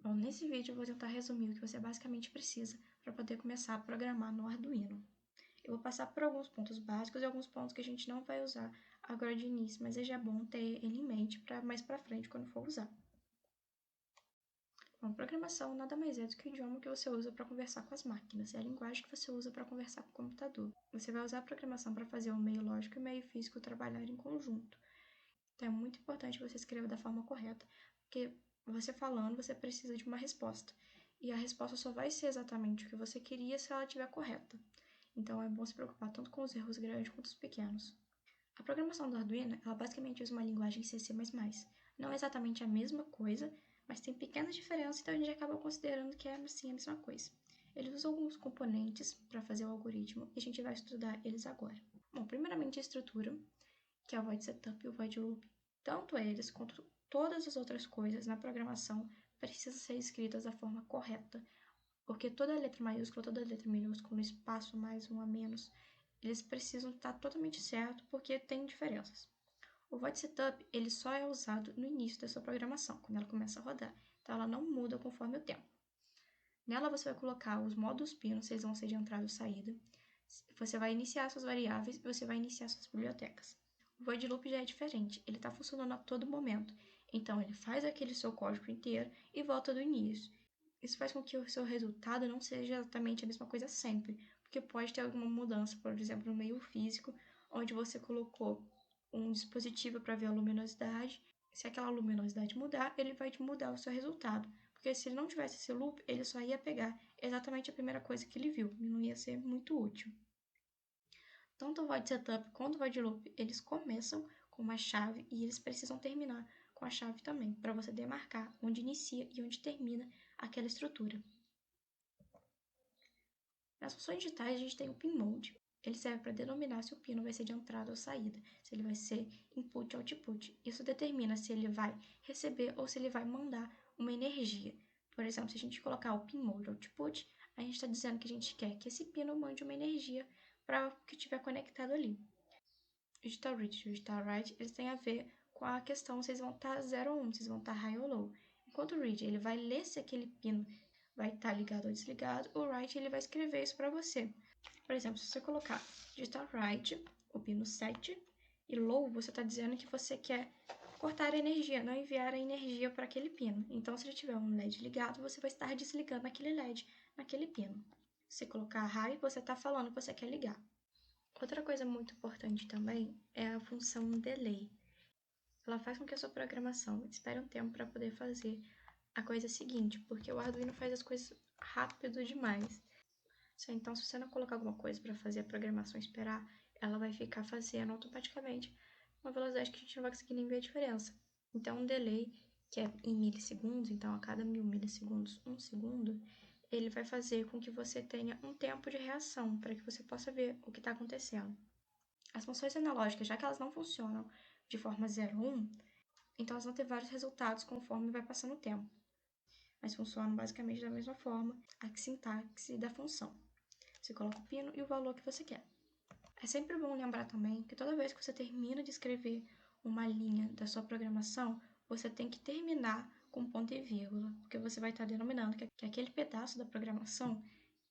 Bom, nesse vídeo eu vou tentar resumir o que você basicamente precisa para poder começar a programar no Arduino. Eu vou passar por alguns pontos básicos e alguns pontos que a gente não vai usar agora de início, mas é já bom ter ele em mente para mais para frente quando for usar. Bom, programação nada mais é do que o idioma que você usa para conversar com as máquinas, é a linguagem que você usa para conversar com o computador. Você vai usar a programação para fazer o meio lógico e o meio físico trabalhar em conjunto. Então é muito importante que você escreva da forma correta, porque você falando, você precisa de uma resposta. E a resposta só vai ser exatamente o que você queria se ela estiver correta. Então é bom se preocupar tanto com os erros grandes quanto os pequenos. A programação do Arduino, ela basicamente usa uma linguagem C++. Não é exatamente a mesma coisa, mas tem pequenas diferenças, então a gente acaba considerando que é assim a mesma coisa. Ele usa alguns componentes para fazer o algoritmo e a gente vai estudar eles agora. Bom, primeiramente a estrutura, que é o void setup e o void loop. Tanto eles quanto todas as outras coisas na programação precisam ser escritas da forma correta, porque toda letra maiúscula, toda letra minúscula, espaço mais, um a menos, eles precisam estar totalmente certo, porque tem diferenças. O void setup, ele só é usado no início da sua programação, quando ela começa a rodar, então ela não muda conforme o tempo. Nela você vai colocar os modos pinos, eles vão ser de entrada ou saída, você vai iniciar suas variáveis e você vai iniciar suas bibliotecas. O void loop já é diferente, ele está funcionando a todo momento, então ele faz aquele seu código inteiro e volta do início. Isso faz com que o seu resultado não seja exatamente a mesma coisa sempre, porque pode ter alguma mudança, por exemplo, no meio físico, onde você colocou um dispositivo para ver a luminosidade. Se aquela luminosidade mudar, ele vai mudar o seu resultado, porque se ele não tivesse esse loop, ele só ia pegar exatamente a primeira coisa que ele viu, e não ia ser muito útil. Tanto o void setup quanto o void loop, eles começam com uma chave e eles precisam terminar com a chave também, para você demarcar onde inicia e onde termina aquela estrutura. Nas funções digitais, a gente tem o pin mode. Ele serve para denominar se o pino vai ser de entrada ou saída, se ele vai ser input ou output. Isso determina se ele vai receber ou se ele vai mandar uma energia. Por exemplo, se a gente colocar o pin mode output, a gente está dizendo que a gente quer que esse pino mande uma energia para o que estiver conectado ali. O digital read e o digital write, eles têm a ver com a questão se eles vão estar 0 ou 1, se eles vão estar high ou low. Enquanto o read, ele vai ler se aquele pino vai estar ligado ou desligado, o write, ele vai escrever isso para você. Por exemplo, se você colocar digital write, o pino 7, e low, você está dizendo que você quer cortar a energia, não enviar a energia para aquele pino. Então, se ele tiver um LED ligado, você vai estar desligando aquele LED naquele pino. Se colocar high, você está falando que você quer ligar. Outra coisa muito importante também é a função delay. Ela faz com que a sua programação espere um tempo para poder fazer a coisa seguinte, porque o Arduino faz as coisas rápido demais. Então, se você não colocar alguma coisa para fazer a programação esperar, ela vai ficar fazendo automaticamente uma velocidade que a gente não vai conseguir nem ver a diferença. Então, um delay, que é em milissegundos, então a cada 1000 milissegundos, 1 segundo, ele vai fazer com que você tenha um tempo de reação, para que você possa ver o que está acontecendo. As funções analógicas, já que elas não funcionam de forma 0 ou 1, então elas vão ter vários resultados conforme vai passando o tempo. Mas funcionam basicamente da mesma forma a sintaxe da função. Você coloca o pino e o valor que você quer. É sempre bom lembrar também que toda vez que você termina de escrever uma linha da sua programação, você tem que terminar com ponto e vírgula, porque você vai estar denominando que aquele pedaço da programação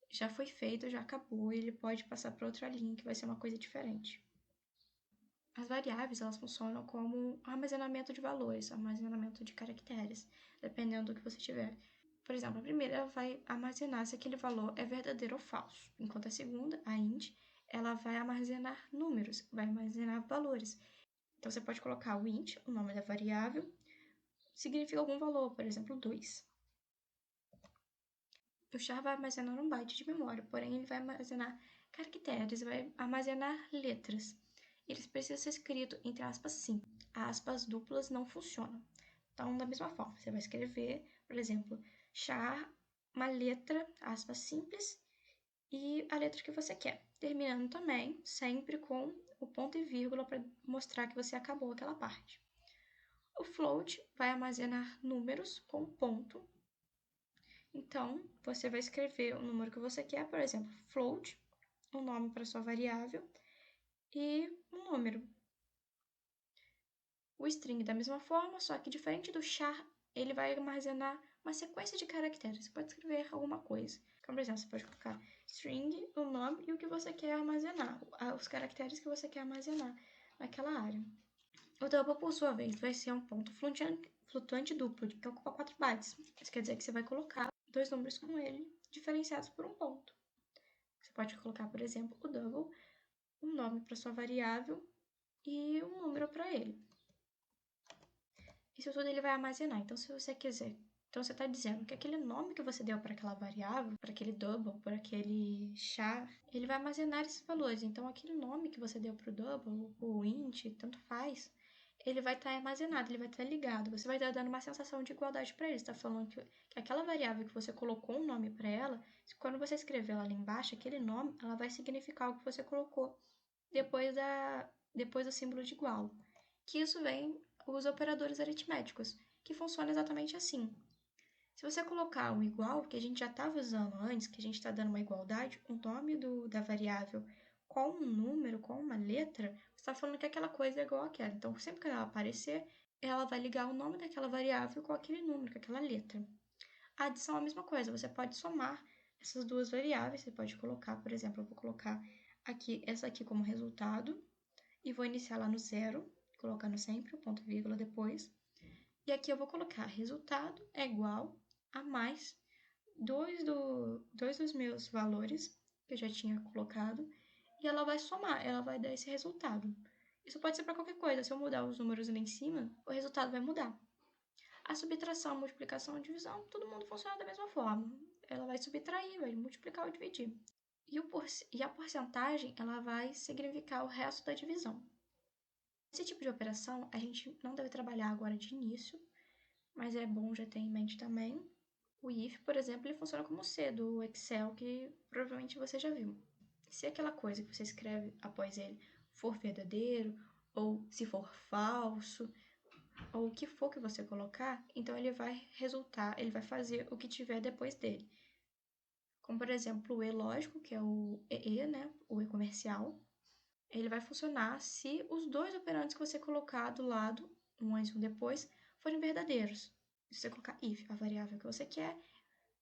já foi feito, já acabou, e ele pode passar para outra linha que vai ser uma coisa diferente. As variáveis, elas funcionam como armazenamento de valores, armazenamento de caracteres, dependendo do que você tiver. Por exemplo, a primeira ela vai armazenar se aquele valor é verdadeiro ou falso, enquanto a segunda, a int, ela vai armazenar números, vai armazenar valores. Então, você pode colocar o int, o nome da variável, significa algum valor, por exemplo, 2. O char vai armazenar um byte de memória, porém ele vai armazenar caracteres, vai armazenar letras. Eles precisam ser escritos entre aspas simples. Aspas duplas não funcionam. Então, da mesma forma, você vai escrever, por exemplo, char, uma letra, aspas simples, e a letra que você quer. Terminando também sempre com o ponto e vírgula para mostrar que você acabou aquela parte. O float vai armazenar números com ponto. Então, você vai escrever o número que você quer, por exemplo, float, um nome para sua variável e um número. O string da mesma forma, só que diferente do char ele vai armazenar uma sequência de caracteres. Você pode escrever alguma coisa. Então, por exemplo, você pode colocar string, o nome e o que você quer armazenar, os caracteres que você quer armazenar naquela área. O double, por sua vez, vai ser um ponto flutuante duplo, que ocupa 4 bytes. Isso quer dizer que você vai colocar 2 números com ele, diferenciados por um ponto. Você pode colocar, por exemplo, o double, um nome para sua variável e um número para ele. Isso tudo ele vai armazenar. Então, se você quiser... Então, você está dizendo que aquele nome que você deu para aquela variável, para aquele double, para aquele char, ele vai armazenar esses valores. Então, aquele nome que você deu para o double, o int, tanto faz, ele vai estar armazenado, ele vai estar ligado. Você vai estar dando uma sensação de igualdade para ele. Você está falando que aquela variável que você colocou um nome para ela, quando você escrever ela ali embaixo, aquele nome, ela vai significar o que você colocou depois do símbolo de igual. Que isso vem os operadores aritméticos, que funcionam exatamente assim. Se você colocar o igual, que a gente já estava usando antes, que a gente está dando uma igualdade, o nome da variável com um número, com uma letra, você está falando que aquela coisa é igual àquela. Então, sempre que ela aparecer, ela vai ligar o nome daquela variável com aquele número, com aquela letra. A adição é a mesma coisa, você pode somar essas duas variáveis, você pode colocar, por exemplo, eu vou colocar aqui essa aqui como resultado, e vou iniciar lá no 0, colocando sempre o ponto e vírgula depois. E aqui eu vou colocar resultado é igual a mais dois dos meus valores que eu já tinha colocado, e ela vai somar, ela vai dar esse resultado. Isso pode ser para qualquer coisa, se eu mudar os números ali em cima, o resultado vai mudar. A subtração, multiplicação e divisão, todo mundo funciona da mesma forma. Ela vai subtrair, vai multiplicar ou dividir. E a porcentagem, ela vai significar o resto da divisão. Esse tipo de operação a gente não deve trabalhar agora de início, mas é bom já ter em mente também. O if, por exemplo, ele funciona como C do Excel, que provavelmente você já viu. Se aquela coisa que você escreve após ele for verdadeiro, ou se for falso, ou o que for que você colocar, então ele vai fazer o que tiver depois dele. Como, por exemplo, o E lógico, que é o EE, né? O E comercial. Ele vai funcionar se os dois operandes que você colocar do lado, um antes e um depois, forem verdadeiros. Se você colocar if, a variável que você quer,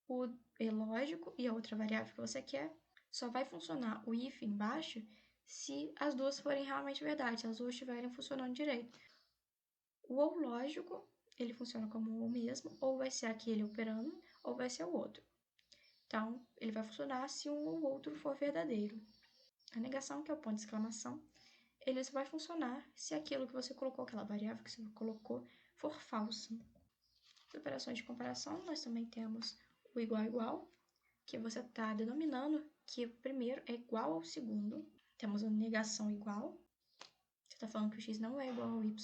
o E lógico e a outra variável que você quer, só vai funcionar o if embaixo se as duas forem realmente verdade, se as duas estiverem funcionando direito. O ou lógico, ele funciona como o mesmo, ou vai ser aquele operando, ou vai ser o outro. Então, ele vai funcionar se um ou outro for verdadeiro. A negação, que é o ponto de exclamação, ele só vai funcionar se aquilo que você colocou, aquela variável que você colocou, for falso. Nas operações de comparação, nós também temos o igual, que você está denominando que o primeiro é igual ao segundo. Temos a negação igual, você está falando que o x não é igual ao y.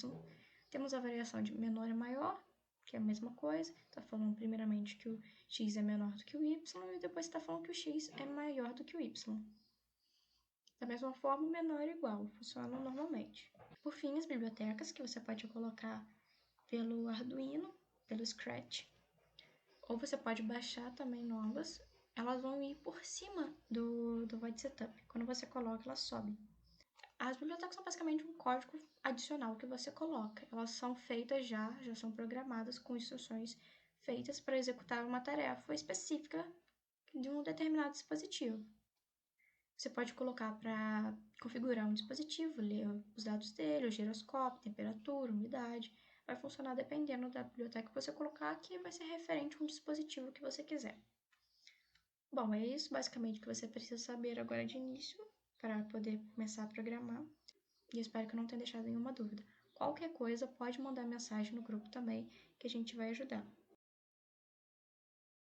Temos a variação de menor e maior, que é a mesma coisa. Está falando primeiramente que o x é menor do que o y, e depois está falando que o x é maior do que o y. Da mesma forma, o menor e igual funcionam normalmente. Por fim, as bibliotecas, que você pode colocar pelo Arduino, pelo Scratch, ou você pode baixar também novas. Elas vão ir por cima do Void Setup. Quando você coloca, elas sobem. As bibliotecas são basicamente um código adicional que você coloca. Elas são feitas já são programadas com instruções feitas para executar uma tarefa específica de um determinado dispositivo. Você pode colocar para configurar um dispositivo, ler os dados dele, o giroscópio, temperatura, umidade. Vai funcionar dependendo da biblioteca que você colocar, que vai ser referente a um dispositivo que você quiser. Bom, é isso basicamente que você precisa saber agora de início para poder começar a programar. E eu espero que eu não tenha deixado nenhuma dúvida. Qualquer coisa, pode mandar mensagem no grupo também, que a gente vai ajudar.